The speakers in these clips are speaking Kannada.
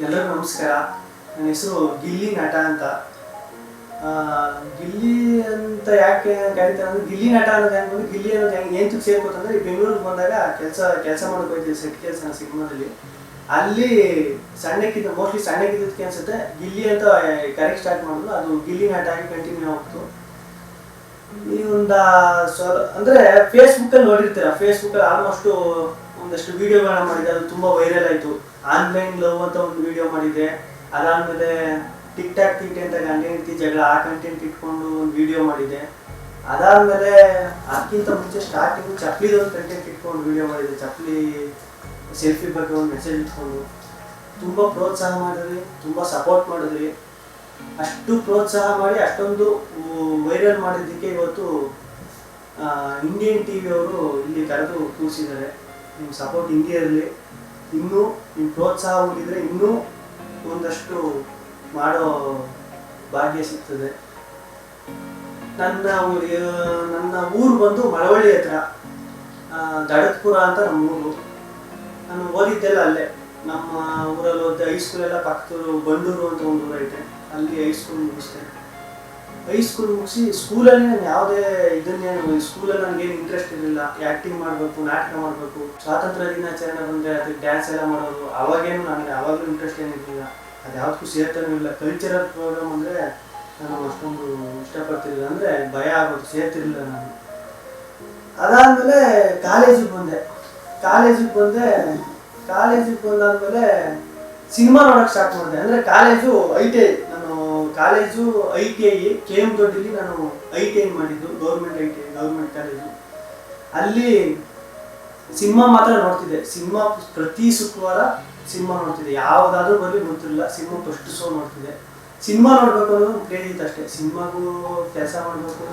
ಎಲ್ಲರಿಗೂ ನಮಸ್ಕಾರ. ನನ್ನ ಹೆಸರು ಗಿಲ್ಲಿ ನಟ ಅಂತ. ಗಿಲ್ಲಿ ಅಂತ ಯಾಕೆ ಕರೀತಾರೆ ಅಂದರೆ, ಗಿಲ್ಲಿ ನಟ ಅನ್ನೋದು ಹೆಂಗೆ ಬಂದು ಗಿಲ್ಲಿ ಅನ್ನೋದು ಹೆಂಗೆ ಏಂತಕ್ಕೆ ಸೇರ್ಕೋತಂದ್ರೆ, ಈ ಬೆಂಗಳೂರಿಗೆ ಬಂದಾಗ ಕೆಲಸ ಮಾಡೋಕೆ ಹೋಗ್ತೀವಿ, ಸೆಟ್ ಕೆಲಸ ಸಿನಿಮಾದಲ್ಲಿ. ಅಲ್ಲಿ ಮೋಸ್ಟ್ಲಿ ಸಣ್ಣಕ್ಕಿದ್ದಕ್ಕೆ ಅನ್ಸುತ್ತೆ ಗಿಲ್ಲಿ ಅಂತ ಕರೆಕ್ಟ್ ಸ್ಟಾರ್ಟ್ ಮಾಡಿದ್ರು. ಅದು ಗಿಲ್ಲಿ ನಟ ಆಗಿ ಕಂಟಿನ್ಯೂ ಆಗ್ತು. ಈ ಒಂದು ಅಂದರೆ ಫೇಸ್ಬುಕ್ಕಲ್ಲಿ ನೋಡಿರ್ತೀರ, ಫೇಸ್ಬುಕ್ಕಲ್ಲಿ ಆಲ್ಮೋಸ್ಟು ಒಂದಷ್ಟು ವಿಡಿಯೋಗಳನ್ನ ಮಾಡಿದೆ. ಅದು ತುಂಬ ವೈರಲ್ ಆಯಿತು. ಆನ್ಲೈನ್ ಲವ್ ಅಂತ ಒಂದು ವಿಡಿಯೋ ಮಾಡಿದೆ. ಅದಾದಮೇಲೆ ಟಿಕ್ ಟಾಕ್ ಅಂತ ಗಂಡ ಹೆಂಡತಿ ಜಗಳ, ಆ ಕಂಟೆಂಟ್ ಇಟ್ಕೊಂಡು ಒಂದು ವಿಡಿಯೋ ಮಾಡಿದೆ. ಅದಾದಮೇಲೆ ಅದಕ್ಕಿಂತ ಮುಂಚೆ ಸ್ಟಾರ್ಟಿಂಗು ಚಪ್ಪಲಿದು ಒಂದು ಕಂಟೆಂಟ್ ಇಟ್ಕೊಂಡು ವಿಡಿಯೋ ಮಾಡಿದೆ. ಚಪ್ಪಲಿ ಸೆಲ್ಫಿ ಬಗ್ಗೆ ಒಂದು ಮೆಸೇಜ್ ಇಟ್ಕೊಂಡು ತುಂಬ ಪ್ರೋತ್ಸಾಹ ಮಾಡಿದ್ರಿ, ತುಂಬ ಸಪೋರ್ಟ್ ಮಾಡಿದ್ರಿ. ಅಷ್ಟು ಪ್ರೋತ್ಸಾಹ ಮಾಡಿ ಅಷ್ಟೊಂದು ವೈರಲ್ ಮಾಡಿದ್ದಕ್ಕೆ ಇವತ್ತು ಇಂಡಿಯನ್ ಟಿ ವಿ ಅವರು ಇಲ್ಲಿ ಕರೆದು ಕೂರಿಸಿದ್ದಾರೆ. ನಿಮ್ಮ ಸಪೋರ್ಟ್ ಹಿಂಗೆ ಇರಲಿ, ಇನ್ನೂ ನಿಮ್ಮ ಪ್ರೋತ್ಸಾಹ ಹೋಗಿದ್ರೆ ಇನ್ನೂ ಒಂದಷ್ಟು ಮಾಡೋ ಭಾಗ್ಯ ಸಿಗ್ತದೆ. ನನ್ನ ಊರು ಬಂದು ಮಳವಳ್ಳಿ ಹತ್ರ, ದಡತ್ಪುರ ಅಂತ ನಮ್ಮ ಊರು. ನಾನು ಓದಿದ್ದೆಲ್ಲ ಅಲ್ಲೇ. ನಮ್ಮ ಊರಲ್ಲಿ ಓದಿದೆ. ಹೈಸ್ಕೂಲೆಲ್ಲ ಪಕ್ಕದೂರು ಬಂಡೂರು ಅಂತ ಒಂದು ಊರು ಐತೆ, ಅಲ್ಲಿ ಹೈಸ್ಕೂಲ್ ಮುಗಿಸ್ದೆ. ಹೈಸ್ಕೂಲ್ ಮುಗಿಸಿ ಸ್ಕೂಲಲ್ಲಿ ನಾನು ಯಾವುದೇ ಸ್ಕೂಲಲ್ಲಿ ನನಗೇನು ಇಂಟ್ರೆಸ್ಟ್ ಇರಲಿಲ್ಲ. ಆ್ಯಕ್ಟಿಂಗ್ ಮಾಡಬೇಕು, ನಾಟಕ ಮಾಡಬೇಕು, ಸ್ವಾತಂತ್ರ್ಯ ದಿನಾಚರಣೆ ಬಂದರೆ ಅದಕ್ಕೆ ಡ್ಯಾನ್ಸ್ ಎಲ್ಲ ಮಾಡೋದು. ಅವಾಗೇನು ನನಗೆ ಆವಾಗಲೂ ಇಂಟ್ರೆಸ್ಟ್ ಏನಿರಲಿಲ್ಲ. ಅದು ಯಾವುದಕ್ಕೂ ಸೇರ್ತಾನೂ ಇಲ್ಲ. ಕಲ್ಚರಲ್ ಪ್ರೋಗ್ರಾಮ್ ಅಂದರೆ ನಾನು ಅಷ್ಟೊಂದು ಇಷ್ಟಪಡ್ತಿರಲಿಲ್ಲ, ಅಂದರೆ ಭಯ ಆಗೋದು, ಸೇರ್ತಿರ್ಲಿಲ್ಲ ನಾನು. ಅದಾದಮೇಲೆ ಕಾಲೇಜಿಗೆ ಬಂದೆ. ಕಾಲೇಜಿಗೆ ಬಂದಾದ್ಮೇಲೆ ಸಿನಿಮಾ ನೋಡೋಕ್ಕೆ ಸ್ಟಾರ್ಟ್ ಮಾಡಿದೆ. ಅಂದರೆ ಕಾಲೇಜು ITI, ನಾನು ಕಾಲೇಜು ITI KM ದೊಡ್ಡಿಲಿ ನಾನು ITI ಮಾಡಿದ್ದು, ಗೌರ್ಮೆಂಟ್ ಕಾಲೇಜು. ಅಲ್ಲಿ ಸಿನಿಮಾ ಮಾತ್ರ ನೋಡ್ತಿದ್ದೆ. ಸಿನಿಮಾ ಪ್ರತಿ ಶುಕ್ರವಾರ ಸಿನಿಮಾ ನೋಡ್ತಿದ್ದೆ. ಯಾವುದಾದ್ರೂ ಬರಲಿ ಗೊತ್ತಿರಲಿಲ್ಲ, ಸಿನಿಮಾ ಫಸ್ಟ್ ಶೋ ನೋಡ್ತಿದ್ದೆ. ಸಿನಿಮಾ ನೋಡ್ಬೇಕು ಅನ್ನೋದು ಕ್ರೇಜ್ ಇತ್ತು ಅಷ್ಟೇ. ಸಿನಿಮಾಗೂ ಕೆಲಸ ಮಾಡಬೇಕು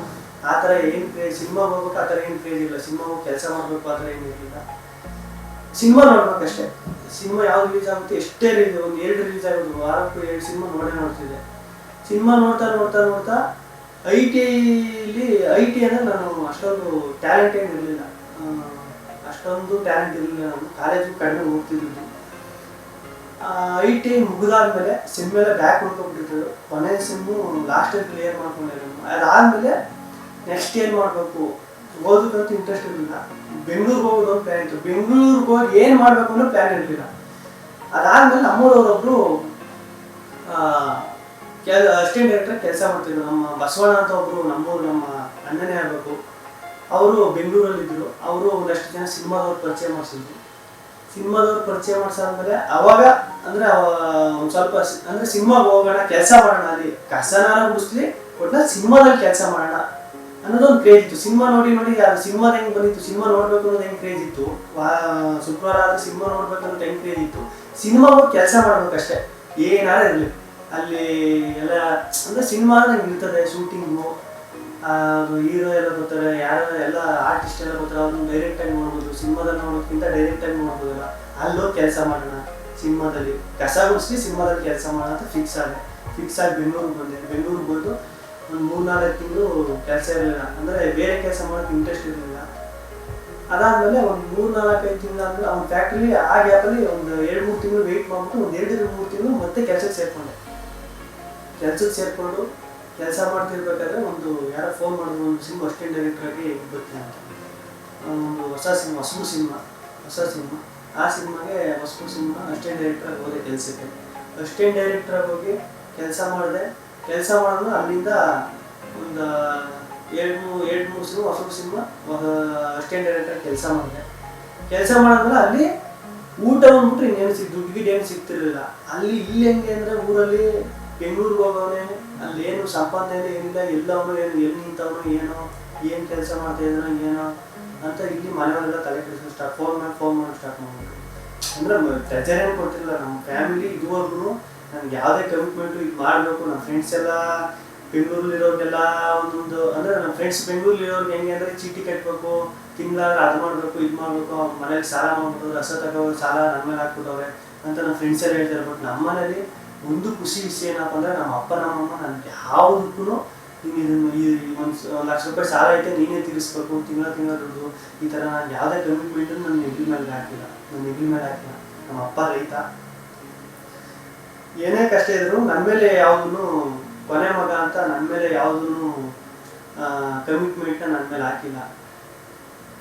ಆ ಥರ ಏನು ಕ್ರೇಜ್, ಸಿನಿಮಾಗೆ ಹೋಗ್ಬೇಕು ಆ ಥರ ಏನು ಕ್ರೇಜ್ ಇಲ್ಲ. ಸಿನಿಮಾಗೂ ಕೆಲಸ ಮಾಡಬೇಕು ಆ ಥರ ಏನಿರಲಿಲ್ಲ. ಸಿನಿಮಾ ನೋಡ್ಬೇಕಷ್ಟೇ. ಸಿನಿಮಾ ಯಾವ್ದು ರಿಲೀಸ್ ಆಗುತ್ತೆ, ಎಷ್ಟೇ ಒಂದು 2 ರಿಲೀಸ್ ಆಗೋದು, ವಾರಕ್ಕೂ 2 ಸಿನಿಮಾ ನೋಡ್ತಿದ್ದೆ. ಸಿನಿಮಾ ನೋಡ್ತಾ ITI ಅಂದರೆ ನಾನು ಅಷ್ಟೊಂದು ಟ್ಯಾಲೆಂಟ್ ಏನು ಇರಲಿಲ್ಲ. ನಾನು ಕಾಲೇಜು ಕಡಿಮೆ ಹೋಗ್ತಿದ್ದು. ITI ಮುಗಿದಾದ್ಮೇಲೆ ಸಿಮ್ ಎಲ್ಲ ಬ್ಯಾಕ್ ಉಳ್ಕೊಂಡ್ಬಿಟ್ಟಿದ್ರು. ಕೊನೆ ಸಿಮ್ಮು ಲಾಸ್ಟಲ್ಲಿ ಕ್ಲಿಯರ್ ಮಾಡ್ಕೊಂಡೆ ನಾನು. ಅದಾದಮೇಲೆ ನೆಕ್ಸ್ಟ್ ಏನು ಮಾಡಬೇಕು, ಓದೋದಂತೂ ಇಂಟ್ರೆಸ್ಟ್ ಇರಲಿಲ್ಲ. ಬೆಂಗಳೂರಿಗೆ ಹೋಗೋದು ಒಂದು ಪ್ಲ್ಯಾನ್ ಇತ್ತು. ಬೆಂಗಳೂರಿಗೆ ಹೋಗಿ ಏನು ಮಾಡಬೇಕು ಅನ್ನೋ ಪ್ಲ್ಯಾನ್ ಇರಲಿಲ್ಲ. ಅದಾದಮೇಲೆ ನಮ್ಮೂರವರೊಬ್ಬರು ಅಸಿಸ್ಟೆಂಟ್ ಡೈರೆಕ್ಟರ್ ಕೆಲಸ ಮಾಡ್ತಿದ್ರು. ನಮ್ಮ ಬಸವಣ್ಣ ಅಂತ ಒಬ್ಬರು, ನಮ್ಮ ಅಣ್ಣನೇ ಆಗಬೇಕು, ಅವರು ಬೆಂಗಳೂರಲ್ಲಿದ್ದರು. ಅವರು ಒಂದಷ್ಟು ಜನ ಸಿನಿಮಾದವ್ರು ಪರಿಚಯ ಮಾಡಿಸಾದ್ಮೇಲೆ ಅವಾಗ ಅಂದರೆ ಒಂದು ಸ್ವಲ್ಪ ಅಂದರೆ ಸಿನಿಮಾಗೆ ಹೋಗೋಣ, ಕೆಲಸ ಮಾಡೋಣ, ಅಲ್ಲಿ ಕಸನಾರ ಗುಡಿಸ್ಲಿ, ಒಟ್ಟಿನಲ್ಲಿ ಸಿನಿಮಾದಲ್ಲಿ ಕೆಲಸ ಮಾಡೋಣ ಅನ್ನೋದೊಂದು ಕ್ರೇಜ್ ಇತ್ತು. ಸಿನಿಮಾ ನೋಡಿ ಅದು ಸಿನಿಮಾದ ಹೆಂಗೆ ಬಂದಿತ್ತು, ಸಿನಿಮಾ ನೋಡ್ಬೇಕು ಅನ್ನೋದು ಹೆಂಗೆ ಕ್ರೇಜ್ ಇತ್ತು, ಶುಕ್ರವಾರ ಆದರೆ ಸಿನಿಮಾ ನೋಡ್ಬೇಕು ಅನ್ನೋದು ಹೆಂಗೆ ಕ್ರೇಜ್ ಇತ್ತು. ಸಿನಿಮಾ ಹೋಗಿ ಕೆಲಸ ಮಾಡ್ಬೇಕಷ್ಟೇ, ಏನಾರ ಇರಲಿ. ಅಲ್ಲಿ ಎಲ್ಲ ಅಂದರೆ ಸಿನಿಮಾ ನಂಗೆ ಇರ್ತದೆ, ಶೂಟಿಂಗು, ಹೀರೋ ಎಲ್ಲ ಬರ್ತಾರೆ, ಎಲ್ಲ ಆರ್ಟಿಸ್ಟ್ ಎಲ್ಲ ಬರ್ತಾರೆ, ಅವ್ರನ್ನ ಡೈರೆಕ್ಟಾಗಿ ನೋಡ್ಬೋದು. ಸಿನಿಮಾದಲ್ಲಿ ನೋಡೋದಕ್ಕಿಂತ ಡೈರೆಕ್ಟಾಗಿ ನೋಡ್ಬೋದಲ್ಲ. ಅಲ್ಲೋಗಿ ಕೆಲಸ ಮಾಡೋಣ, ಸಿನಿಮಾದಲ್ಲಿ ಕಸ ಗುಡಿಸಿ ಸಿನಿಮಾದಲ್ಲಿ ಕೆಲಸ ಮಾಡೋಣ ಅಂತ ಫಿಕ್ಸ್ ಆಗಿ ಬೆಂಗಳೂರಿಗೆ ಬಂದೆ. ಬೆಂಗಳೂರಿಗೆ ಬಂದು ಒಂದು 3-4 ತಿಂಗಳು ಕೆಲಸ ಇರಲಿಲ್ಲ, ಅಂದರೆ ಬೇರೆ ಕೆಲಸ ಮಾಡೋಕ್ಕೆ ಇಂಟ್ರೆಸ್ಟ್ ಇರಲಿಲ್ಲ. ಅದಾದಮೇಲೆ ಒಂದು 3-4-5 ತಿಂಗಳಾದ್ಮೇಲೆ ಅವ್ನ ಫ್ಯಾಕ್ಟ್ರಿ ಆ ಗ್ಯಾಪಲ್ಲಿ ಒಂದು 2-3 ತಿಂಗಳು ವೆಯ್ಟ್ ಮಾಡಿಬಿಟ್ಟು ಒಂದು 2-3 ತಿಂಗಳು ಮತ್ತೆ ಕೆಲಸಕ್ಕೆ ಸೇರಿಕೊಂಡು ಕೆಲಸ ಮಾಡ್ತಿರ್ಬೇಕಾದ್ರೆ ಒಂದು ಯಾರೋ ಫೋನ್ ಮಾಡಿದ್ರು, ಒಂದು ಸಿನಿಮಾ ಅಸಿಸ್ಟೆಂಟ್ ಡೈರೆಕ್ಟ್ರಾಗಿ ಬರ್ತೀನಿ ಅಂತ. ಒಂದು ಹೊಸ ಸಿನಿಮಾ ಆ ಸಿನಿಮಾಗೆ ಹೊಸಬು ಸಿನಿಮಾ ಅಸಿಸ್ಟೆಂಟ್ ಡೈರೆಕ್ಟ್ರಾಗಿ ಹೋದೆ ಕೆಲಸಕ್ಕೆ. ಅಸಿಸ್ಟೆಂಟ್ ಡೈರೆಕ್ಟ್ರಾಗಿ ಹೋಗಿ ಕೆಲಸ ಮಾಡಿದ್ರೆ ಅಲ್ಲಿಂದ ಒಂದು 2-3 ಸಿನಿಮಾ ಹೊಸಬು ಸಿನಿಮಾ ಅಸಿಸ್ಟೆಂಟ್ ಡೈರೆಕ್ಟರ್ ಕೆಲಸ ಮಾಡಿದ್ಮೇಲೆ ಅಲ್ಲಿ ಊಟ ಬಂದ್ಬಿಟ್ರೆ ಇನ್ನೇನು ದುಡ್ಡು ಏನು ಸಿಗ್ತಿರ್ಲಿಲ್ಲ. ಇಲ್ಲಿ ಹೆಂಗೆ ಅಂದರೆ, ಊರಲ್ಲಿ ಬೆಂಗಳೂರಿಗೆ ಹೋಗೋನೆ, ಅಲ್ಲಿ ಏನು ಸಂಪಾದನೆ ಏನಿಲ್ಲ, ಎಲ್ಲವನು ಎಲ್ಲಿ ನಿಂತವನು ಏನು ಕೆಲಸ ಮಾಡ್ತಾ ಇದ್ದಾನೋ ಏನೋ ಅಂತ ಇಲ್ಲಿ ಮನೆಯವರೆಲ್ಲ ತಲೆ ಕೆಡಿಸೋ ಫೋನ್ ಮಾಡಿ ಸ್ಟಾರ್ಟ್ ಮಾಡ್ಬಿಟ್ಟು. ಅಂದರೆ ಪ್ರೆಜರ್ ಏನು ಕೊಡ್ತಿರಲಿಲ್ಲ ನಮ್ಮ ಫ್ಯಾಮಿಲಿ. ಇದುವರೆಗೂ ನನಗೆ ಯಾವುದೇ ಕಮಿಟ್ಮೆಂಟು ಇದು ಮಾಡಬೇಕು. ನಮ್ಮ ಫ್ರೆಂಡ್ಸ್ ಎಲ್ಲ ಬೆಂಗಳೂರಲ್ಲಿರೋರಿಗೆಲ್ಲ ಒಂದೊಂದು, ಅಂದರೆ ನಮ್ಮ ಫ್ರೆಂಡ್ಸ್ ಬೆಂಗಳೂರಲ್ಲಿರೋರಿಗೆ ಹೆಂಗೆ ಅಂದರೆ, ಚೀಟಿ ಕಟ್ಟಬೇಕು, ತಿಂಗಳಾದ್ರೆ ಅದು ಮಾಡಬೇಕು, ಇದು ಮಾಡಬೇಕು, ಮನೇಲಿ ಸಾಲ ಮಾಡ್ಬಿಟ್ಟು ರಸ ತಗೋರು, ಸಾಲ ನನ್ನ ಮೇಲೆ ಹಾಕ್ಬಿಟ್ಟವ್ರೆ ಅಂತ ನಮ್ಮ ಫ್ರೆಂಡ್ಸ್ ಎಲ್ಲ ಹೇಳ್ತಾರೆ. ಬಟ್ ನಮ್ಮ ಮನೇಲಿ ಒಂದು ಖುಷಿ ವಿಷಯ ಏನಪ್ಪ ಅಂದರೆ, ನಮ್ಮ ಅಪ್ಪ ನಮ್ಮಮ್ಮ ನನಗೆ ಯಾವುದಕ್ಕೂ ನೀನು ಒಂದು ಲಕ್ಷ ರೂಪಾಯಿ ಸಾಲ ಐತೆ ನೀನೇ ತೀರಿಸ್ಬೇಕು, ತಿಂಗಳ ದುಡ್ಡು, ಈ ಥರ ನಾನು ಯಾವುದೇ ಕಮಿಟ್ಮೆಂಟು ನನ್ನ ನೆಗಲಿ ಮೇಲೆ ಹಾಕಿಲ್ಲ. ನಮ್ಮ ಅಪ್ಪ ರೈತ. ಏನೇ ಕಷ್ಟ ಇದ್ರು ನನ್ನ ಮೇಲೆ ಯಾವುದೂ ಕೊನೆ ಮಗ ಅಂತ ನನ್ನ ಮೇಲೆ ಯಾವುದೂ ಕಮಿಟ್ಮೆಂಟ್ನ ನನ್ನ ಮೇಲೆ ಹಾಕಿಲ್ಲ.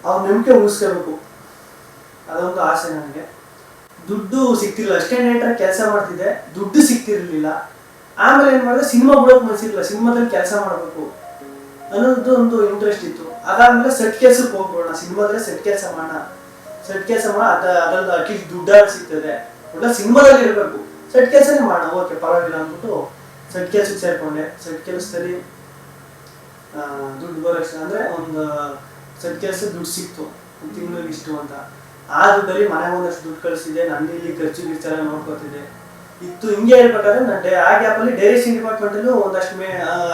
ಅವ್ರ ನಂಬಿಕೆ ಉಳಿಸ್ಕೋಬೇಕು, ಅದೊಂದು ಆಸೆ ನನಗೆ. ದುಡ್ಡು ಸಿಗ್ತಿರ್ಲಿಲ್ಲ, ಅಷ್ಟೇನೇಟ್ರ ಕೆಲಸ ಮಾಡ್ತಿದ್ದೆ, ದುಡ್ಡು ಸಿಗ್ತಿರ್ಲಿಲ್ಲ. ಆಮೇಲೆ ಏನು ಮಾಡಿದೆ, ಸಿನಿಮಾ ಬಿಡೋಕೆ ಮನಸ್ಸಿರಲಿಲ್ಲ, ಸಿನಿಮಾದಲ್ಲಿ ಕೆಲಸ ಮಾಡಬೇಕು ಅನ್ನೋದು ಒಂದು ಇಂಟ್ರೆಸ್ಟ್ ಇತ್ತು. ಅದಾದ್ಮೇಲೆ ಸೆಟ್ ಕೆಲಸಕ್ಕೆ ಹೋಗ್ಬೋಣ, ಸಿನಿಮಾದಲ್ಲೇ ಸೆಟ್ ಕೆಲಸ ಮಾಡೋಣ, ಸೆಟ್ ಕೆಲಸ ಅದ್ರಲ್ಲಿ ಅಟ್ಲೀಸ್ಟ್ ದುಡ್ಡಾಗಿ ಸಿಗ್ತದೆ, ಒಳ್ಳೆ ಸಿನಿಮಾದಲ್ಲಿ ಇರಬೇಕು, ಸೆಟ್ ಕೆಲಸನೇ ಮಾಡೋಣ, ಓಕೆ ಪರವಾಗಿಲ್ಲ ಅಂದ್ಬಿಟ್ಟು ಸೆಟ್ ಕೆಲಸಕ್ಕೆ ಸೇರ್ಕೊಂಡೆ. ಸೆಟ್ ಕೆಲಸದಲ್ಲಿ ದುಡ್ಡು ಬರೋಷ್ಟು ಅಂದರೆ ಒಂದು ಸೆಟ್ ಕೆಲಸ ದುಡ್ಡು ಸಿಕ್ತು, ಒಂದು ತಿಂಗಳಿಗೆ ಇಷ್ಟು ಅಂತ. ಆ ದುಡ್ಡಲ್ಲಿ ಮನೆಗೆ ಒಂದಷ್ಟು ದುಡ್ಡು ಕಳಿಸಿದೆ, ನನ್ನ ಇಲ್ಲಿ ಖರ್ಚು ಗಿರ್ಚೆಲ್ಲ ನೋಡ್ಕೊತಿದ್ದೆ ಇತ್ತು. ಹಿಂಗೆ ಹೇಳ್ಬೇಕಾದ್ರೆ ನಾನು ಆ ಗ್ಯಾಪಲ್ಲಿ ಡೈರೆಕ್ಷನ್ ಡಿಪಾರ್ಟ್ಮೆಂಟಲ್ಲೂ ಒಂದಷ್ಟು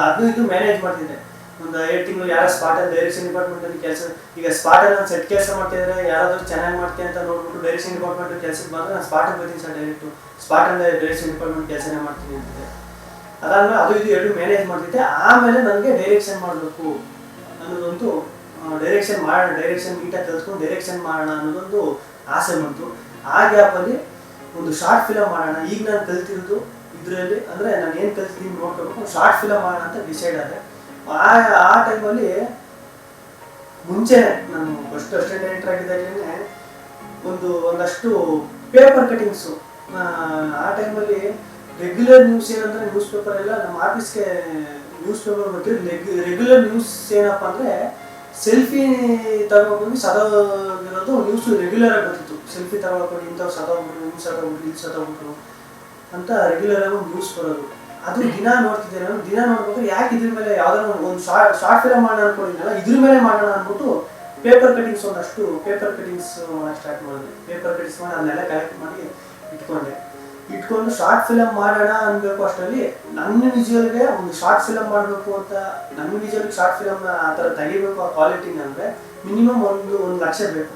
ಅದು ಇದು ಮ್ಯಾನೇಜ್ ಮಾಡ್ತಿದ್ದೆ. ಒಂದು 7 ತಿಂಗಳು ಯಾರೋ ಸ್ಪಾಟಲ್ಲಿ ಡೈರೆಕ್ಷನ್ ಡಿಪಾರ್ಟ್ಮೆಂಟಲ್ಲಿ ಕೆಲಸ, ಈಗ ಸ್ಪಾಟಲ್ಲಿ ನಾನು ಸೆಟ್ ಕೆಲಸ ಮಾಡ್ತಿದ್ರೆ ಯಾರಾದರೂ ಚೆನ್ನಾಗಿ ಮಾಡ್ತೀನಿ ಅಂತ ನೋಡ್ಬಿಟ್ಟು ಡೈರೆಕ್ಷನ್ ಡಿಪಾರ್ಟ್ಮೆಂಟ್ ಕೆಲಸಕ್ಕೆ ಬಂದರೆ ನಾನು ಸ್ಪಾಟಿಗೆ ಬರ್ತೀನಿ ಸರ್, ಡೈರೆಕ್ಟು ಸ್ಪಾಟಲ್ಲೇ ಡೈರೆಕ್ಷನ್ ಡಿಪಾರ್ಟ್ಮೆಂಟ್ ಕೆಲಸನೇ ಮಾಡ್ತೀನಿ ಅಂತಿದ್ದೆ. ಅದಾದ್ಮೇಲೆ ಅದು ಇದು ಎರಡು ಮ್ಯಾನೇಜ್ ಮಾಡ್ತಿದ್ದೆ. ಆಮೇಲೆ ನನಗೆ ಡೈರೆಕ್ಷನ್ ಮಾಡಬೇಕು ಅನ್ನೋದೊಂದು, ಡೈರೆಕ್ಷನ್ ನೀಟಾಗಿ ಕಲ್ತ್ಕೊಂಡು ಡೈರೆಕ್ಷನ್ ಮಾಡೋಣ ಅನ್ನೋದೊಂದು ಆಸೆ ಬಂತು. ಆ ಗ್ಯಾಪಲ್ಲಿ ಒಂದು ಶಾರ್ಟ್ ಫಿಲಮ್ ಮಾಡೋಣ, ಈಗ ನಾನು ಕಲ್ತಿರೋದು ಇದರಲ್ಲಿ ಅಂದರೆ ನಾನು ಏನು ಕಲ್ತಿದ್ದೀನಿ ನೋಡ್ಕೋಬೇಕು, ಶಾರ್ಟ್ ಫಿಲಮ್ ಮಾಡೋಣ ಅಂತ ಡಿಸೈಡ್ ಆದೆ. ಆ ಟೈಮಲ್ಲಿ ಮುಂಚೆ ನಾನು ಫಸ್ಟ್ ಅಸಿಸ್ಟೆಂಟ್ ಡೈರೆಕ್ಟರ್ ಆಗಿದ್ದಾಗಲೇ ಒಂದಷ್ಟು ಪೇಪರ್ ಕಟಿಂಗ್ಸು. ಆ ಟೈಮಲ್ಲಿ ರೆಗ್ಯುಲರ್ ನ್ಯೂಸ್ ಏನಂದರೆ ನ್ಯೂಸ್ ಪೇಪರ್ ಎಲ್ಲ ನಮ್ಮ ಆಫೀಸ್ಗೆ ನ್ಯೂಸ್ ಪೇಪರ್ ಬರ್ತಿದ್ದು. ರೆಗ್ಯುಲರ್ ನ್ಯೂಸ್ ಏನಪ್ಪ ಅಂದರೆ ಸೆಲ್ಫಿ ತಗೊಂಡು ಸದೋಗಿರೋದು ನ್ಯೂಸ್ ರೆಗ್ಯುಲರ್ ಆಗಿ ಬರ್ತಿತ್ತು. ಸೆಲ್ಫಿ ತಗೊಳ್ಕೊಂಡು ಇಂಥವ್ರು ಸದೋಗ್ಬಿಟ್ರು, ಇಲ್ಲಿ ಸದೋಗ್ಬಿಟ್ರು ಅಂತ ರೆಗ್ಯುಲರ್ ಆಗಿ ಒಂದು ನ್ಯೂಸ್ ಬರೋದು. ಅದು ದಿನ ನೋಡ್ತಿದ್ದೆ ನಾನು. ದಿನ ನೋಡ್ಬೇಕಾದ್ರೆ ಯಾಕೆ ಇದ್ರ ಮೇಲೆ ಯಾವ್ದಾದ್ರು ಒಂದು ಶಾರ್ಟ್ ಫಿಲಮ್ ಮಾಡೋಣ ಅನ್ಕೊಂಡಿದ್ನಲ್ಲ, ಇದ್ರ ಮೇಲೆ ಮಾಡೋಣ ಅಂದ್ಬಿಟ್ಟು ಪೇಪರ್ ಕಟಿಂಗ್ಸ್ ಒಂದಷ್ಟು ಪೇಪರ್ ಕಟಿಂಗ್ಸ್ ಸ್ಟಾರ್ಟ್ ಮಾಡಿದೆ. ಪೇಪರ್ ಕಟಿಂಗ್ಸ್ ಮಾಡಿ ಅದನ್ನೆಲ್ಲ ಕಲೆಕ್ಟ್ ಮಾಡಿ ಇಟ್ಕೊಂಡು ಶಾರ್ಟ್ ಫಿಲಮ್ ಮಾಡೋಣ ಅನ್ಬೇಕು. ಅಷ್ಟರಲ್ಲಿ ನನ್ನ ವಿಜುವಲ್ಗೆ ಒಂದು ಶಾರ್ಟ್ ಫಿಲಮ್ ಮಾಡಬೇಕು ಅಂತ, ನನ್ನ ವಿಜುವಲ್ಗೆ ಶಾರ್ಟ್ ಫಿಲಮ್ನ ಆ ಥರ ತೆಗಿಬೇಕು ಆ ಕ್ವಾಲಿಟಿನ ಅಂದರೆ ಮಿನಿಮಮ್ ಒಂದು ಲಕ್ಷ ಬೇಕು.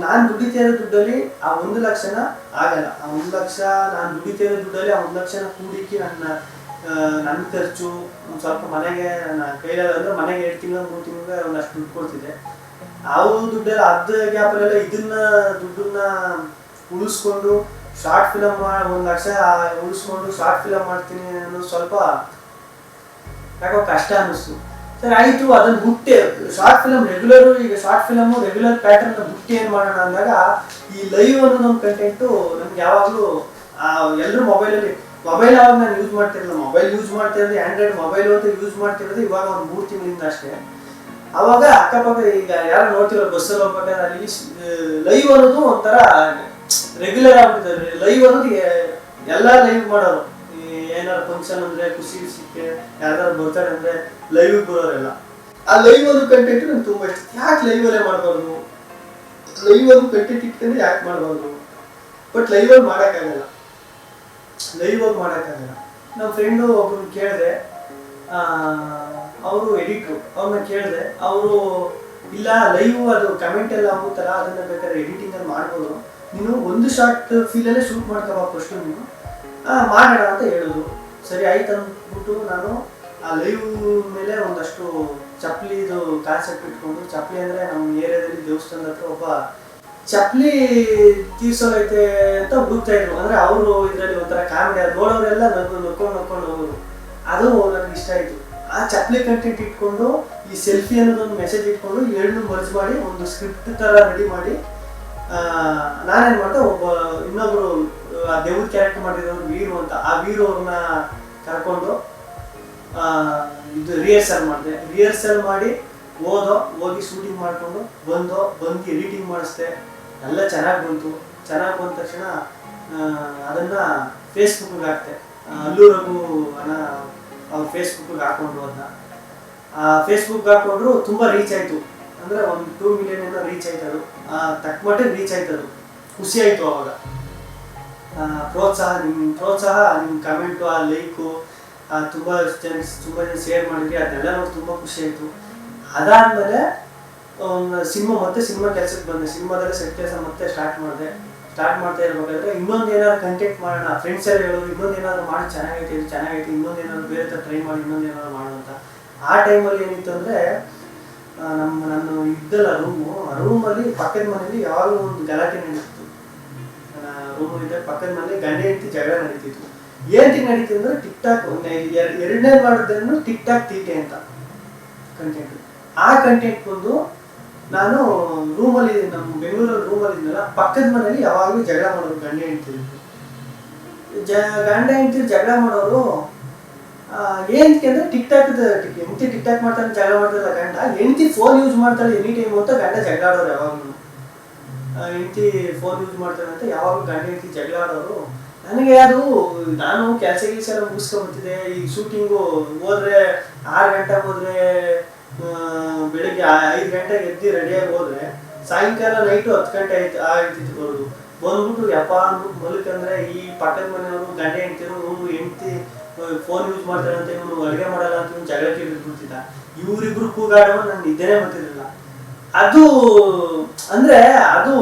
ನಾನು ದುಡಿತಾ ಇರೋ ದುಡ್ಡಲ್ಲಿ ಆ 1 ಲಕ್ಷನ ಆಗಲ್ಲ. ಆ 1 ಲಕ್ಷ ನಾನು ದುಡಿತಾ ಇರೋ ದುಡ್ಡಲ್ಲಿ ಆ 1 ಲಕ್ಷನ ಕೂಡಿಕ್ಕಿ ನನ್ನ ಖರ್ಚು ಒಂದು ಸ್ವಲ್ಪ ಮನೆಗೆ ಕೈಲಾದ ಅಂದರೆ ಮನೆಗೆ 2 ತಿಂಗಳು 3 ತಿಂಗಳಿಗೆ ಒಂದಷ್ಟು ದುಡ್ಡು ಕೊಡ್ತಿದ್ದೆ. ಅವು ದುಡ್ಡೆಲ್ಲ ಅರ್ಧ ಗ್ಯಾಪಲ್ಲೆಲ್ಲ ದುಡ್ಡನ್ನ ಉಳಿಸ್ಕೊಂಡು ಶಾರ್ಟ್ ಫಿಲಮ್ 1 ಲಕ್ಷ ಉಳಿಸ್ಕೊಂಡು ಶಾರ್ಟ್ ಫಿಲಮ್ ಮಾಡ್ತೀನಿ ಅನ್ನೋದು ಸ್ವಲ್ಪ ಯಾಕೋ ಕಷ್ಟ ಅನ್ನಿಸ್ತು. ಸರಿ ಆಯಿತು, ಅದನ್ನು ಬಿಟ್ಟೆ ಶಾರ್ಟ್ ಫಿಲಮ್ ಈಗ ಶಾರ್ಟ್ ಫಿಲಮು ರೆಗ್ಯುಲರ್ ಪ್ಯಾಟರ್ನ್ ಬಿಟ್ಟು ಏನು ಮಾಡೋಣ ಅಂದಾಗ ಈ ಲೈವ್ ಅನ್ನೋ ನಮ್ಮ ಕಂಟೆಂಟು ನಮ್ಗೆ ಯಾವಾಗಲೂ ಎಲ್ಲರೂ ಮೊಬೈಲ್ ಆವಾಗ ನಾನು ಯೂಸ್ ಮಾಡ್ತಿರಲಿಲ್ಲ. ಮೊಬೈಲ್ ಯೂಸ್ ಮಾಡ್ತಿರೋದು ಆ್ಯಂಡ್ರಾಯ್ಡ್ ಮೊಬೈಲು ಅಂತ ಯೂಸ್ ಮಾಡ್ತಿರೋದು ಇವಾಗ ಒಂದು 3 ತಿಂಗಳಿಂದ ಅಷ್ಟೇ. ಅವಾಗ ಅಕ್ಕಪಕ್ಕ ಈಗ ಯಾರು ನೋಡ್ತಿರೋ ಬಸ್ಸಲ್ಲಿ ಹೋಗ್ಬೇಕಾದ್ರೆ ಅಲ್ಲಿ ಲೈವ್ ಅನ್ನೋದು ಒಂಥರ ರೆಗ್ಯುಲರ್ ಆಗ್ಬಿಟ್ಟಿದ್ದಾರೆ. ಲೈವ್ ಅನ್ನೋದು ಎಲ್ಲ ಲೈವ್ ಮಾಡೋರು, ಏನಾದ್ರು ಫಂಕ್ಷನ್ ಅಂದರೆ ಖುಷಿ ಸಿಕ್ಕೆ ಯಾರ್ದಾರು ಬರ್ತಾರೆ ಅಂದರೆ ಲೈವಿಗೆ ಬರೋರೆಲ್ಲ. ಆ ಲೈವ್ ಅನ್ನೋ ಕಂಟೆಂಟ್ ನಂಗೆ ತುಂಬ ಇಷ್ಟ. ಯಾಕೆ ಲೈವಲ್ಲೇ ಮಾಡಬಾರ್ದು, ಲೈವ್ ಅನ್ನೋ ಕಂಟೆಂಟ್ ಇಟ್ಕೊಂಡ್ರೆ ಯಾಕೆ ಮಾಡಬಾರ್ದು? ಬಟ್ ಲೈವಲ್ಲಿ ಮಾಡೋಕ್ಕಾಗಲ್ಲ. ನಮ್ಮ ಫ್ರೆಂಡು ಒಬ್ಬರನ್ನ ಕೇಳಿದೆ, ಅವರು ಎಡಿಟ್ರು, ಅವ್ರನ್ನ ಕೇಳಿದೆ. ಅವರು ಇಲ್ಲ ಲೈವ್ ಅದು ಕಮೆಂಟ್ ಎಲ್ಲ ಆಗುತ್ತಲ್ಲ, ಅದನ್ನ ಬೇಕಾದ್ರೆ ಎಡಿಟಿಂಗಲ್ಲಿ ಮಾಡ್ಬೋದು, ನೀನು ಒಂದು ಶಾರ್ಟ್ ಫೀಲಲ್ಲೇ ಶೂಟ್ ಮಾಡ್ಕೋಬಾ ಫಸ್ಟು ನೀನು ಮಾಡೋಣ ಅಂತ ಹೇಳಿದ್ರು. ಸರಿ ಆಯ್ತು ಅಂದ್ಬಿಟ್ಟು ನಾನು ಆ ಲೈವ್ ಮೇಲೆ ಒಂದಷ್ಟು ಚಪ್ಪಲಿದು ಕಾನ್ಸೆಪ್ಟ್ ಇಟ್ಕೊಂಡು, ಚಪ್ಪಲಿ ಅಂದರೆ ನಮ್ಮ ಏರಿಯಾದಲ್ಲಿ ದೇವಸ್ಥಾನದ ಹತ್ರ ಒಬ್ಬ ಚಪ್ಪಲಿ ತೀರ್ಸೋದೈತೆ ಅಂತ ಹುಡುಕ್ತಾ ಇದ್ರು. ಅಂದರೆ ಅವರು ಇದರಲ್ಲಿ ಒಂಥರ ಕಾಮಿಡಿ, ಅದು ನೋಡೋರೆಲ್ಲ ನಕ್ಕೊಂಡು ಹೋಗೋರು. ಅದು ನನಗೆ ಇಷ್ಟ ಆಯಿತು. ಆ ಚಪ್ಪಲಿ ಕಂಟೆಂಟ್ ಇಟ್ಕೊಂಡು ಈ ಸೆಲ್ಫಿ ಅನ್ನೋದೊಂದು ಮೆಸೇಜ್ ಇಟ್ಕೊಂಡು ಎರಡನ್ನೂ ಮರ್ಜ್ ಮಾಡಿ ಒಂದು ಸ್ಕ್ರಿಪ್ಟ್ ಥರ ರೆಡಿ ಮಾಡಿ ನಾನೇನು ಮಾಡಿದೆ, ಇನ್ನೊಬ್ಬರು ಆ ದೇವ್ರ ಕ್ಯಾರೆಕ್ಟರ್ ಮಾಡಿರೋರು ವೀರು ಅಂತ, ಆ ವೀರು ಅವ್ರನ್ನ ಕರ್ಕೊಂಡು ಇದು ರಿಹರ್ಸಲ್ ಮಾಡಿ ಹೋಗಿ ಶೂಟಿಂಗ್ ಮಾಡಿಕೊಂಡು ಬಂದು ಎಡಿಟಿಂಗ್ ಮಾಡಿಸ್ದೆ. ಎಲ್ಲ ಚೆನ್ನಾಗಿ ಬಂತು ತಕ್ಷಣ ಅದನ್ನು ಫೇಸ್ಬುಕ್ಗೆ ಹಾಕ್ತೆ. ಅಲ್ಲೂ ರಘು ಅವ್ರು ಫೇಸ್ಬುಕ್ಗೆ ಹಾಕ್ಕೊಂಡ್ರು. ಅದನ್ನ ಫೇಸ್ಬುಕ್ಗೆ ಹಾಕ್ಕೊಂಡ್ರು, ತುಂಬ ರೀಚ್ ಆಯಿತು. ಅಂದರೆ ಒಂದು 2 ಮಿಲಿಯನ್ ಏನೋ ರೀಚ್ ಆಯ್ತು. ಅದು ತಕ್ಕ ಮಟ್ಟಿಗೆ ರೀಚ್ ಆಯ್ತು. ಅದು ಖುಷಿ ಆಯಿತು. ಅವಾಗ ಪ್ರೋತ್ಸಾಹ, ನಿಮ್ಮ ಕಮೆಂಟು, ಆ ಲೈಕು ತುಂಬ ಜನ ಶೇರ್ ಮಾಡಿದ್ರಿ, ಅದನ್ನೆಲ್ಲ ನೋಡಿ ತುಂಬ ಖುಷಿ ಆಯಿತು. ಅದಾದಮೇಲೆ ಒಂದು ಸಿನಿಮಾ ಕೆಲಸಕ್ಕೆ ಬಂದೆ. ಸಿನಿಮಾದಲ್ಲೇ ಸೆಟ್ ಕೆಲಸ ಮತ್ತೆ ಸ್ಟಾರ್ಟ್ ಮಾಡ್ತಾ ಇರ್ಬೇಕಾದ್ರೆ ಇನ್ನೊಂದು ಏನಾದ್ರು ಕಂಟೆಂಟ್ ಮಾಡೋಣ, ಫ್ರೆಂಡ್ಸ್ ಎಲ್ಲ ಹೇಳೋದು ಇನ್ನೊಂದು ಏನಾದ್ರು ಮಾಡಿ ಚೆನ್ನಾಗೈತೆ, ಇನ್ನೊಂದು ಏನಾದ್ರು ಬೇರೆ ಥರ ಟ್ರೈ ಮಾಡಿ ಇನ್ನೊಂದು ಏನಾದ್ರು ಮಾಡೋಣ ಅಂತ. ಆ ಟೈಮಲ್ಲಿ ಏನಿತ್ತು ಅಂದರೆ ನಾನು ಇದ್ದಲ್ಲ ರೂಮಲ್ಲಿ ಪಕ್ಕದ ಮನೇಲಿ ಯಾವಾಗಲೂ ಒಂದು ಗಲಾಟೆ ನಡೀತಿತ್ತು. ರೂಮಲ್ಲಿ ಇದ್ದಾಗ ಪಕ್ಕದ ಮನೇಲಿ ಗಂಡ ಹೆಂಡತಿ ಜಗಳ ನಡೀತಿತ್ತು. ಏನ್ ನಡೀತಿದೆ ಅಂದ್ರೆ ಟಿಕ್ ಟಾಕ್ ಎರಡನೇ ಮಾಡಿದ್ರೂ ಟಿಕ್ ಟಾಕ್ ತೀಟೆ ಅಂತ ಕಂಟೆಂಟ್. ಆ ಕಂಟೆಂಟ್ ಬಂದು ನಾನು ರೂಮಲ್ಲಿ ನಮ್ಮ ಬೆಂಗಳೂರಲ್ಲಿ ರೂಮಲ್ಲಿ ಇದ್ನಲ್ಲ, ಪಕ್ಕದ ಮನೆಯಲ್ಲಿ ಯಾವಾಗಲೂ ಜಗಳ ಮಾಡೋರು ಗಂಡ ಹೆಂಡ್ತಿರು. ಗಂಡ ಹೆಂಡ್ತಿರು ಜಗಳ ಮಾಡೋರು ಏನಕ್ಕೆ ಅಂದ್ರೆ ಟಿಕ್ ಟಾಕ್ ಹೆಂಡತಿ ಟಿಕ್ ಟಾಕ್ ಮಾಡ್ತಾನೆ ಜಗಳ ಮಾಡ್ತಾರಲ್ಲ ಗಂಡ, ಹೆಂಡತಿ ಫೋನ್ ಯೂಸ್ ಮಾಡ್ತಾಳೆ ಎನಿ ಟೈಮ್ ಅಂತ ಗಂಡ ಜಗಳ ಆಡೋರು. ಯಾವಾಗಲೂ ಹೆಂಡತಿ ಫೋನ್ ಯೂಸ್ ಮಾಡ್ತಾನೆ ಅಂತ ಯಾವಾಗಲೂ ಗಂಡ ಹೆಂಡತಿ ಜಗಳ ಆಡೋರು. ನನಗೆ ಅದು ನಾನು ಕೆಲಸ ಎಲ್ಲ ಮುಗಿಸ್ಕೊಂಡ್ಬಿಡ್ತಿದ್ದೆ. ಈ ಶೂಟಿಂಗು ಹೋದ್ರೆ 6 ಗಂಟೆಗೆ ಹೋದ್ರೆ ಬೆಳಿಗ್ಗೆ 5 ಗಂಟೆಗೆ ಎದ್ದು ರೆಡಿಯಾಗಿ ಹೋದ್ರೆ ಸಾಯಂಕಾಲ ನೈಟು 10 ಗಂಟೆ ಆಗ್ತಿತ್ತು ಬರೋದು. ಬಂದ್ಬಿಟ್ಟು ಯಪ್ಪ ಅಂದ್ಬಿಟ್ಟು ಮಲಕಂದ್ರೆ ಈ ಪಕ್ಕದ ಮನೆಯವರು ಗಂಡ ಹೆಂಡ್ತಿರು ಹೆಂಡ್ತಿ ಫೋನ್ ಯೂಸ್ ಮಾಡ್ತಾರೆ ಅಂತ ಇವನು ಅಡುಗೆ ಮಾಡಲ್ಲ ಅಂತ ಇವನು ಜಗಳಕ್ಕೆ ಬಿಡ್ತಿದ್ದ. ಇವರಿಬ್ರು ಕೂಗಾಡೋ ನನ್ಗೆ ನಿದ್ದೆನೇ ಬರ್ತಿರ್ಲಿಲ್ಲ. ಅದು ಅಂದ್ರೆ ಅದು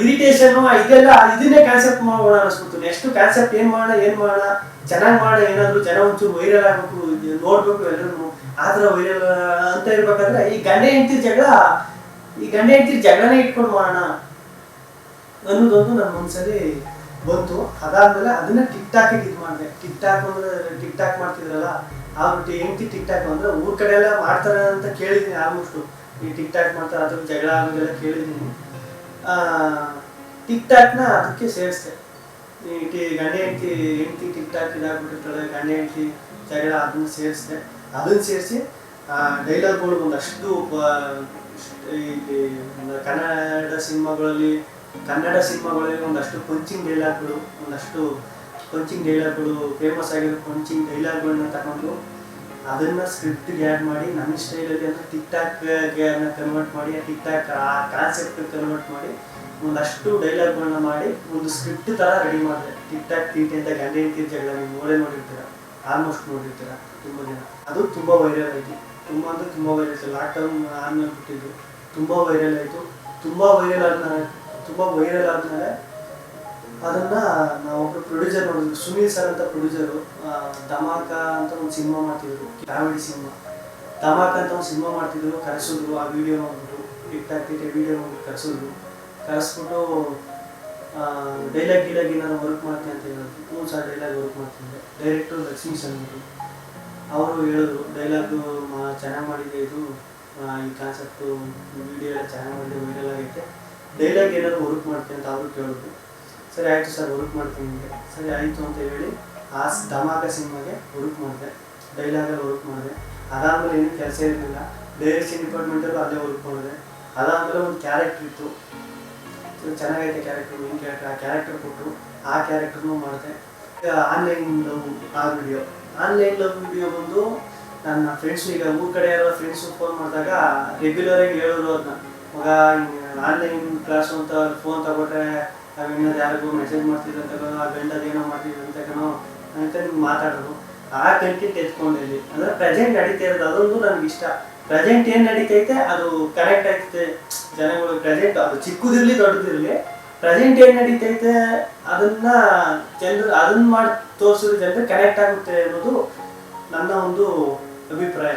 ಇರಿಟೇಷನ್ ಇದೆಲ್ಲ ಇದನ್ನೇ ಕಾನ್ಸೆಪ್ಟ್ ಮಾಡೋಣ ಅನಿಸ್ಬಿಟ್ಟು. ನೆಕ್ಸ್ಟ್ ಕಾನ್ಸೆಪ್ಟ್ ಏನ್ ಮಾಡೋಣ ಚೆನ್ನಾಗಿ ಮಾಡೋಣ, ಏನಾದ್ರು ಜನ ಒಂಚೂರು ವೈರಲ್ ಆಗ್ಬೇಕು, ನೋಡ್ಬೇಕು ಎಲ್ಲರೂ ಆ ಥರ ವೈರಲ್ ಅಂತ ಇರ್ಬೇಕಾದ್ರೆ ಈ ಗಂಡ ಹೆಂಡ್ತಿ ಜಗಳನೇ ಇಟ್ಕೊಂಡು ಮಾಡೋಣ ಅನ್ನೋದೊಂದು ನನ್ನ ಮನಸ್ಸಲ್ಲಿ ಬಂತು. ಅದಾದ್ಮೇಲೆ ಅದನ್ನ ಟಿಕ್ ಟಾಕಿಗೆ ಇದು ಮಾಡಿದೆ. ಟಿಕ್ ಟಾಕ್ ಮಾಡ್ತಿದ್ರಲ್ಲ ಅವ್ರು ಹೆಂಡ್ತಿ ಟಿಕ್ ಟಾಕ್ ಅಂದ್ರೆ ಊರ್ ಕಡೆ ಎಲ್ಲ ಮಾಡ್ತಾರೆ ಅಂತ ಕೇಳಿದೀನಿ. ಆಲ್ಮೋಸ್ಟ್ ಈ ಟಿಕ್ ಟಾಕ್ ಮಾಡ್ತಾರೆ ಅದ್ರ ಜಗಳ ಆಗೋದೆಲ್ಲ ಕೇಳಿದೀನಿ. ಟಿಕ್ ಟಾಕ್ನ ಅದಕ್ಕೆ ಸೇರಿಸ್ದೆ. ಈ ಗಂಡ ಹೆಂಡ್ತಿ ಟಿಕ್ ಟಾಕ್ ಇದಾಗ್ಬಿಟ್ಟಿರ್ತಾಳೆ, ಗಂಡ ಹೆಂಡ್ತಿ ಜಗಳ ಅದನ್ನ ಸೇರಿಸ್ದೆ. ಅದನ್ನ ಸೇರಿಸಿ ಡೈಲಾಗ್ಗಳು ಒಂದಷ್ಟು ಕನ್ನಡ ಸಿನಿಮಾಗಳಲ್ಲಿ ಒಂದಷ್ಟು ಪಂಚಿಂಗ್ ಡೈಲಾಗ್ಗಳು ಫೇಮಸ್ ಆಗಿರೋ ಪಂಚಿಂಗ್ ಡೈಲಾಗ್ಗಳನ್ನ ತಗೊಂಡು ಅದನ್ನ ಸ್ಕ್ರಿಪ್ಟ್ಗೆ ಆ್ಯಡ್ ಮಾಡಿ ನನ್ನ ಸ್ಟೈಲಲ್ಲಿ ಅಂದರೆ ಟಿಕ್ ಟಾಕ್ಗೆ ಕನ್ವರ್ಟ್ ಮಾಡಿ ಆ ಟಿಕ್ ಟಾಕ್ ಆ ಕಾನ್ಸೆಪ್ಟ್ ಕನ್ವರ್ಟ್ ಮಾಡಿ ಒಂದಷ್ಟು ಡೈಲಾಗ್ಗಳನ್ನ ಮಾಡಿ ಒಂದು ಸ್ಕ್ರಿಪ್ಟ್ ಥರ ರೆಡಿ ಮಾಡಿದೆ. ಟಿಕ್ ಟಾಕ್ ತೀಟೆ ಅಂತ ಗಂಡ ಹೆಂಡ್ತಿ ಜಗಳ ನೀವು ನೋಡಿರ್ತೀರ, ಆಲ್ಮೋಸ್ಟ್ ನೋಡಿರ್ತೀರ ತುಂಬ ಜನ. ಅದು ತುಂಬ ವೈರಲ್ ಆಯಿತು. ತುಂಬ ಅಂದರೆ ತುಂಬ ವೈರಲ್ ಆಯಿತು. ಲಾಕ್ಡೌನ್ ಆದ್ಮೇಲೆ ಬಿಟ್ಟಿದ್ದು ತುಂಬ ವೈರಲ್ ಆಯಿತು. ತುಂಬ ವೈರಲ್ ಆದ್ಮೇಲೆ ಅದನ್ನ ನಾವೊಬ್ಬರು ಪ್ರೊಡ್ಯೂಸರ್ ನೋಡಿದ್ರು, ಸುನೀಲ್ ಸರ್ ಅಂತ ಪ್ರೊಡ್ಯೂಸರು. ಧಮಾಕ ಅಂತ ಒಂದು ಸಿನಿಮಾ ಮಾಡ್ತಿದ್ರು, ಕಾಮಿಡಿ ಸಿನಿಮಾ. ಧಮಾಕ ಅಂತ ಒಂದು ಸಿನಿಮಾ ಮಾಡ್ತಿದ್ರು. ಕರೆಸಿದ್ರು, ಆ ವಿಡಿಯೋ ನೋಡ್ಬಿಟ್ಟು ಟಿಕ್ ಟಾಕ್ ತೀಟೆ ವಿಡಿಯೋ ನೋಡ್ಬಿಟ್ಟು ಕರೆಸ್ಬಿಟ್ಟು ಡೈಲಾಗ್ ಏನಾದ್ರು ವರ್ಕ್ ಮಾಡ್ತೀನಿ ಅಂತ ಹೇಳಿದ್ರು. 3 ಸಾರಿ ಡೈಲಾಗ್ ವರ್ಕ್ ಮಾಡ್ತಿದ್ದೆ. ಡೈರೆಕ್ಟರ್ ಲಕ್ಷ್ಮೀ ಸಂಗೀತು ಅವರು ಹೇಳಿದ್ರು, ಡೈಲಾಗು ಚೆನ್ನಾಗಿ ಮಾಡಿದೆ, ಇದು ಈ ಕಾನ್ಸೆಪ್ಟು ವಿಡಿಯೋ ಎಲ್ಲ ಚೆನ್ನಾಗಿ ಮಾಡಿದೆ, ವೈರಲ್ ಆಗೈತೆ, ಡೈಲಾಗ್ ಏನಾದ್ರು ವರ್ಕ್ ಮಾಡ್ತೀನಿ ಅಂತ ಅವರು ಕೇಳಿದ್ರು. ಸರಿ ಆಯಿತು ಸರ್ ವರ್ಕ್ ಮಾಡ್ತೀನಿ ನಿಮಗೆ. ಸರಿ ಆಯಿತು ಅಂತ ಹೇಳಿ ಆ ಧಮಾಕ ಸಿನಿಮಾಗೆ ವರ್ಕ್ ಮಾಡಿದೆ, ಡೈಲಾಗಲ್ಲಿ ವರ್ಕ್ ಮಾಡಿದೆ. ಅದಾದಮೇಲೆ ಏನೂ ಕೆಲಸ ಇರಲಿಲ್ಲ. ಡೈರೆಕ್ಷನ್ ಡಿಪಾರ್ಟ್ಮೆಂಟಲ್ಲೂ ಅಲ್ಲೇ ವರ್ಕ್ ಮಾಡಿದೆ. ಅದಾದಮೇಲೆ ಒಂದು ಕ್ಯಾರೆಕ್ಟರ್ ಇತ್ತು, ಚೆನ್ನಾಗೈತೆ ಕ್ಯಾರೆಕ್ಟರ್, ಮೇನ್ ಕ್ಯಾರೆಕ್ಟರ್. ಆ ಕ್ಯಾರೆಕ್ಟರ್ ಕೊಟ್ಟರು, ಆ ಕ್ಯಾರೆಕ್ಟರ್ನೂ ಮಾಡಿದೆ. ಆನ್ಲೈನ್ ಲವ್ ವಿಡಿಯೋ ಬಂದು ನನ್ನ ಫ್ರೆಂಡ್ಸು, ಈಗ ಊರ ಕಡೆ ಯಾರೋ ಫ್ರೆಂಡ್ಸು ಫೋನ್ ಮಾಡಿದಾಗ ರೆಗ್ಯುಲರಾಗಿ ಹೇಳೋರು ಅದನ್ನ, ಮಗ ಆನ್ಲೈನ್ ಕ್ಲಾಸು ಅಂತ ಫೋನ್ ತಗೊಂಡ್ರೆ ಅವಿನ್ನೋದು ಯಾರಿಗೂ ಮೆಸೇಜ್ ಮಾಡ್ತಿದ್ರು ಅಂತ ಆ ಗಂಡ ಅದೇನೋ ಮಾಡ್ತಿದ್ರು ಅಂತ ನಿಮ್ಗೆ ಮಾತಾಡೋದು. ಆ ಕಂಟೆಂಟ್ ಎತ್ಕೊಂಡಿಲ್ಲಿ ಅಂದರೆ ಪ್ರೆಸೆಂಟ್ ನಡೀತಾ ಇರೋದು, ಅದೊಂದು ನನಗೆ ಇಷ್ಟ. ಪ್ರೆಸೆಂಟ್ ಏನು ನಡೀತೈತೆ ಅದು ಕನೆಕ್ಟ್ ಆಗ್ತೈತೆ ಜನಗಳು. ಪ್ರೆಸೆಂಟ್ ಅದು ಚಿಕ್ಕದಿರಲಿ ದೊಡ್ಡದಿರಲಿ, ಪ್ರೆಸೆಂಟ್ ಏನು ನಡೀತೈತೆ ಅದನ್ನ ಮಾಡಿ ತೋರಿಸಿದ್ರೆ ಜನರಿಗೆ ಕನೆಕ್ಟ್ ಆಗುತ್ತೆ ಅನ್ನೋದು ನನ್ನ ಒಂದು ಅಭಿಪ್ರಾಯ.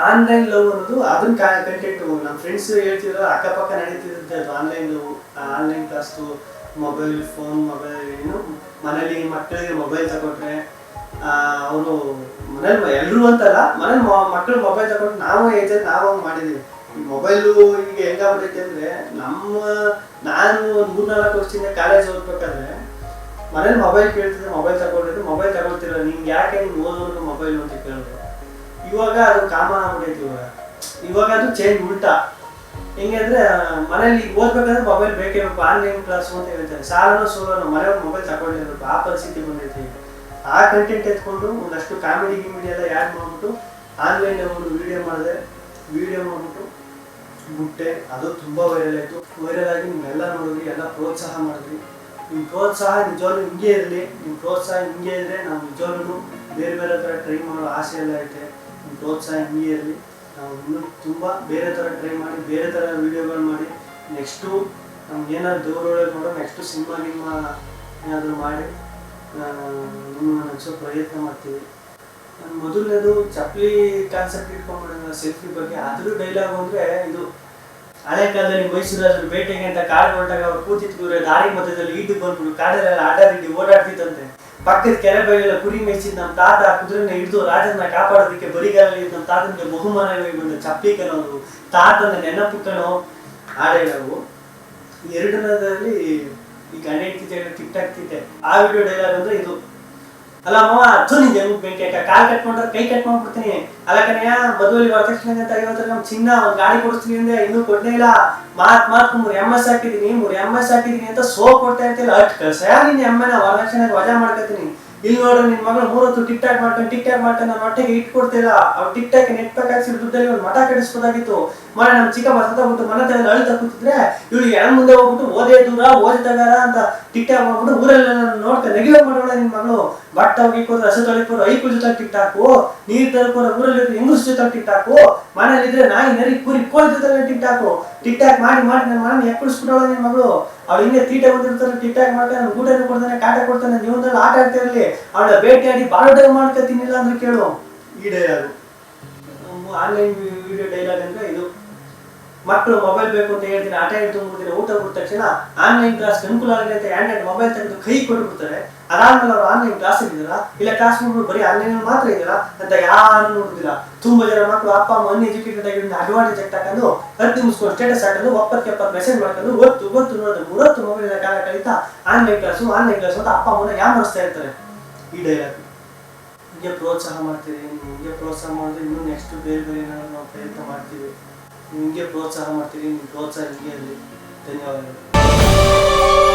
ಆನ್ಲೈನ್ ಲವ್ ಅನ್ನೋದು ಅದನ್ನ ಕಂಟೆಂಟ್ ನಮ್ಮ ಫ್ರೆಂಡ್ಸ್ ಹೇಳ್ತಿದ್ರು, ಅಕ್ಕಪಕ್ಕ ನಡೀತಿರುತ್ತೆ ಅದು ಆನ್ಲೈನ್ ಕ್ಲಾಸ್ದು. ಮೊಬೈಲ್ ಏನು ಮನೇಲಿ ಮಕ್ಕಳಿಗೆ ಮೊಬೈಲ್ ತಗೊಂಡ್ರೆ ಅವರು ಮನೇಲಿ ಎಲ್ಲರೂ ಅಂತಲ್ಲ, ಮನೇಲಿ ಮಕ್ಕಳು ಮೊಬೈಲ್ ತಗೊಂಡು ನಾವು ಹಂಗೆ ಮಾಡಿದ್ದೀವಿ. ಈ ಮೊಬೈಲು ಈಗ ಹೆಂಗಾಗ್ಬಿಟ್ಟೈತೆ ಅಂದರೆ ನಾನು ಒಂದು 3-4 ವರ್ಷದಿಂದ ಕಾಲೇಜ್ ಓದ್ಬೇಕಾದ್ರೆ ಮನೇಲಿ ಮೊಬೈಲ್ ಕೇಳ್ತಿದ್ರೆ ಮೊಬೈಲ್ ತಗೊಳ್ತಿರೋ ನಿಮ್ಗೆ ಯಾಕೆ ನೀವು ಓದೋರ್ಗು ಮೊಬೈಲ್ ಅಂತ ಕೇಳಿದ್ರು. ಇವಾಗ ಅದು ಕಾಮನ್ ಆಗ್ಬಿಟ್ಟೈತಿ. ಇವಾಗ ಅದು ಚೇಂಜ್ ಉಲ್ಟಾ. ಹೆಂಗೆ ಅಂದರೆ ಮನೇಲಿ ಓದ್ಬೇಕಾದ್ರೆ ಮೊಬೈಲ್ ಬೇಕೇ ಬೇಕು, ಆನ್ಲೈನ್ ಕ್ಲಾಸು ಅಂತ ಹೇಳ್ತಾರೆ. ಸೋಲೋನೋ ಮನೆಯವ್ರು ಮೊಬೈಲ್ ತಗೊಂಡಿರ್ಬೇಕು, ಆ ಪರಿಸ್ಥಿತಿ ಬಂದೈತಿ. ಆ ಕಂಟೆಂಟ್ ಎತ್ಕೊಂಡು ಒಂದಷ್ಟು ಕಾಮಿಡಿ ಎಲ್ಲ ಆ್ಯಡ್ ಮಾಡಿಬಿಟ್ಟು ಆನ್ಲೈನ್ ಒಂದು ವಿಡಿಯೋ ಮಾಡಿಬಿಟ್ಟು ಬಿಟ್ಟೆ. ಅದು ತುಂಬ ವೈರಲ್ ಆಯಿತು. ವೈರಲ್ ಆಗಿ ನೀವೆಲ್ಲ ನೋಡಿದ್ರಿ, ಎಲ್ಲ ಪ್ರೋತ್ಸಾಹ ಮಾಡಿದ್ರಿ. ನಿಮ್ಮ ಪ್ರೋತ್ಸಾಹ ನಿಜವಾಗ್ಲೂ ಹಿಂಗೆ ಇರಲಿ. ನಿಮ್ಮ ಪ್ರೋತ್ಸಾಹ ಹಿಂಗೆ ಇದ್ದರೆ ನಾವು ನಿಜವಾಗ್ಲೂ ಬೇರೆ ಥರ ಟ್ರೈ ಮಾಡೋ ಆಸೆ ಎಲ್ಲ ಐತೆ. ನಿಮ್ಮ ಪ್ರೋತ್ಸಾಹ ಹಿಂಗೆ ಇರಲಿ. ನಾವು ಇನ್ನೂ ತುಂಬ ಬೇರೆ ಥರ ಟ್ರೈ ಮಾಡಿ, ಬೇರೆ ಥರ ವೀಡಿಯೋಗಳು ಮಾಡಿ, ನೆಕ್ಸ್ಟು ನಮ್ಗೆ ಏನಾದ್ರು ದೇವರೊಳಗೆ ನೋಡೋ ನೆಕ್ಸ್ಟು ಸಿನಿಮಾ ಏನಾದರೂ ಮಾಡಿ ನಿಮ್ಮನ್ನು ನಡೆಸೋ ಪ್ರಯತ್ನ ಮಾಡ್ತೀವಿ. ನಾನು ಮೊದಲನೇದು ಚಪ್ಪಲಿ ಕಾನ್ಸೆಪ್ಟ್ ಇಟ್ಕೊಂಡ್ಬಿಡೋಣ ಸೆಲ್ಫಿ ಬಗ್ಗೆ. ಅದ್ರ ಡೈಲಾಗ್ ಅಂದರೆ ಇದು ಹಳೆ ಕಾಲದಲ್ಲಿ ಮೈಸೂರಲ್ಲಿ ಬೇಟೆಗೆ ಅಂತ ಕಾಡು ಹೊರಟಾಗ ಅವ್ರು ಕೂತಿದ್ರು, ದಾರಿ ಮಧ್ಯದಲ್ಲಿ ಈಟಿಗೆ ಬಂದ್ಬಿಟ್ಟು ಕಾಡಲ್ಲೆಲ್ಲ ಆಟಾಡಿ ಓಡಾಡ್ತಿತ್ತಂತೆ. ಪಕ್ಕದ ಕೆರೆ ಬೈಲೆಲ್ಲ ಕುರಿ ಮೇಯಿಸಿದ್ ನಮ್ಮ ತಾತ ಕುದುರೆನ ಹಿಡಿದು ರಾಜನ ಕಾಪಾಡೋದಕ್ಕೆ ಬರಿಗಾಲಲ್ಲಿ ನಮ್ಮ ತಾತನಿಗೆ ಬಹುಮಾನವಾಗಿ ಬಂದು ಚಪ್ಪಲಿ ಕಣೋದು, ತಾತನ ನೆನಪುಟ್ಟಣೋ ಹಾಡೇಳವು. ಎರಡನೇದಲ್ಲಿ ಈ ಗಂಡ ಹೆಂಡ್ತಿ ಟಿಕ್ ಟಾಕ್ತಿದ್ದೆ ಆ ವಿಡಿಯೋ ಡೈಲಾಗ್ ಅಂದ್ರೆ ಇದು. ಅಲ್ಲ ಮಾವ ಹತ್ತು ನಿಂಗೆ ಬೆಂಕಿ ಹಾಕ, ಕಾಲ್ ಕಟ್ ಮಾಡ್ರೆ ಕೈ ಕಟ್ ಮಾಡ್ಬಿಡ್ತೀನಿ. ಅಲ್ಲ ಕಣಯ್ಯ ಮದುವೆಲಿ ವರದಕ್ಷಿಣೆ ಅಂತ ಇವತ್ತು ನಮ್ ಚಿನ್ನ ಒಂದ್ ಗಾಡಿ ಕೊಡಿಸ್ತೀನಿ ಅಂದ್ರೆ ಇನ್ನೂ ಕೊಡ್ನೇ ಇಲ್ಲ. ಮಾತ್ 3 MS ಹಾಕಿದೀನಿ 3 MS ಹಾಕಿದೀನಿ ಅಂತ ಸೋಪ್ ಕೊಡ್ತಾ ಇರ್ತಿಲ್ಲ. ಅಟ್ ಕಳ್ಸ ನಿನ್ ಎಮ್ಮೆನ ವರದಕ್ಷಿಣೆ ವಜಾ ಮಾಡ್ಕೊತೀನಿ. ಇಲ್ಲಿ ನೋಡ್ರಿ ನಿನ್ ಮಗಳು 3 ಹೊತ್ತು ಟಿಕ್ ಟಾಕ್ ಮಾಡ್ಕೊಂಡು ನನ್ನ ಹೊಟ್ಟೆಗೆ ಇಟ್ಕೊಡ್ತಿಲ್ಲ. ಅವ್ರು ಟಿಕ್ ಟಾಕ್ ನೆಟ್ ಪ್ಯಾಕ್ ಹಾಕ್ಸಿರೋ ದುಡ್ಡಲ್ಲಿ ಒಂದು ಮಠ ಕಟ್ಟಿಸ್ಬೋದಾಗಿತ್ತು. ಮನೆ ನಮ್ ಚಿಕ್ಕ ಸತ್ತೋಗ್ಬಿಟ್ಟು ಮನೆ ತಗೊಂಡು ಅಳ್ತಾ ಕೂತಿದ್ರೆ ಇವ್ಳಿಗೆ ಹೆಣ್ ಮುಂದೆ ಹೋಗ್ಬಿಟ್ಟು ಓದೇ ದೂರ ಓದಿತಗಾರ ಅಂತ ಟಿಕ್ ಟಾಕ್ ಮಾಡ್ಬಿಟ್ಟು ಊರೆಲ್ಲ ನೋಡ್ತಾ ನೆಗಿಲ ಮಾಡೋಳ ನಿನ್ ಮಗಳು. ಬಟ್ ಹೋಗಿಕೋರು ಹಸು ತೊಳಿಕೋರು ಐಕುಲ್ ಜೊತೆ ಟಿಕ್ ಟಾಕು, ನೀರ್ ತಳ್ಕೋರು ಊರಲ್ಲಿ ಹೆಂಗಸ್ ಜೊತೆ ಟಿಕ್ ಟಾಕು, ಮನೇಲಿ ಇದ್ರೆ ನಾಯಿ ನರಿ ಕುರಿ ಕೋಳಿ ಜೊತೆ ಟಿಕ್ ಟಾಕ್ ಮಾಡಿ ನನ್ನ ಮನೆ ಎಕ್ಕಡಿಸ್ಬಿಟ್ಟವಳ ನಿನ್ ಮಗಳು. ಅವಳು ಹಿಂಗೆ ತೀಟೆ ಬಂದಿರ್ತಾರೆ ಟಿಕ್ ಟಾಕ್ ಮಾಡ್ತಾರೆ, ನನ್ ಊಟ ಕೊಡ್ತಾನೆ ಕಾಟ ಕೊಡ್ತಾನೆ, ಜೀವನದಲ್ಲಿ ಆಟ ಆಡ್ತಾ ಇರಲಿ, ಅವಳ ಭೇಟಿಯಾಡಿ ಬಾಳೋಟ ಮಾಡ್ಕೊತೀನಿಲ್ಲ ಅಂದ್ರೆ ಕೇಳು. ಈ ಡೈಲಾಗು ಆನ್ಲೈನ್ ವಿಡಿಯೋ ಡೈಲಾಗ್ ಅಂದ್ರೆ ಇದು. ಮಕ್ಕಳು ಮೊಬೈಲ್ ಬೇಕು ಅಂತ ಹೇಳ್ತೀನಿ, ಆಟ ಆಡಿ ತುಂಬಿಡ್ತೀನಿ, ಊಟ ಕೊಟ್ಟ ತಕ್ಷಣ ಆನ್ಲೈನ್ ಕ್ಲಾಸ್ ಅನುಕೂಲ ಆಗಿದೆ ಅಂತ ಆಂಡ್ರಾಯ್ಡ್ ಮೊಬೈಲ್ ತೆಗೆದು ಕೈ ಕೊಟ್ಬಿಡ್ತಾರೆ. ಅದಾದ್ಮೇಲೆ ಅವ್ರು ಆನ್ಲೈನ್ ಕ್ಲಾಸ್ ಇದ್ದೀರಾ ಇಲ್ಲ ಕ್ಲಾಸ್ ಮಾಡ್ಬಿಟ್ಟು ಬರೀ ಆನ್ಲೈನ್ ಮಾತ್ರ ಇದ್ದೀರಾ ಅಂತ ಯಾರು ನೋಡುದಿಲ್ಲ. ತುಂಬಾ ಜನ ಮಕ್ಕಳು ಅಪ್ಪ ಅಮ್ಮ ಅನ್ಎಜುಕೇಟೆಡ್ ಆಗಿರೋದ್ರಿಂದ ಅಡ್ವಾಂಟೇಜ್ ಹಾಕೊಂಡು 10 ನಿಮಿಷ ಸ್ಟೇಟಸ್ ಹಾಕೊಂಡು 70 ಮೆಸೇಜ್ ಮಾಡ್ಕೊಂಡು ಗೊತ್ತು ನೋಡೋದು 30 ಮೊಬೈಲ್ ಕಾಲ ಕಳೀತಾ ಆನ್ಲೈನ್ ಕ್ಲಾಸು ಅಂತ ಅಪ್ಪ ಅಮ್ಮನ ಯಾಮರಿಸ್ತಾ ಇರ್ತಾರೆ. ಈ ಡೈಲಾಗ್ ಹಿಂಗೆ ಪ್ರೋತ್ಸಾಹ ಮಾಡ್ತೀವಿ. ಹಿಂಗೆ ಪ್ರೋತ್ಸಾಹ ಮಾಡಿದ್ರೆ ಇನ್ನೂ ನೆಕ್ಸ್ಟ್ ಬೇರೆ ನಾವು ಪ್ರಯತ್ನ ಮಾಡ್ತೀವಿ. ಹಿಂಗೆ ಪ್ರೋತ್ಸಾಹ ಮಾಡ್ತೀವಿ. ನಿಮ್ಮ ಪ್ರೋತ್ಸಾಹ ಹಿಂಗೆ ಇರಲಿ. ಧನ್ಯವಾದಗಳು.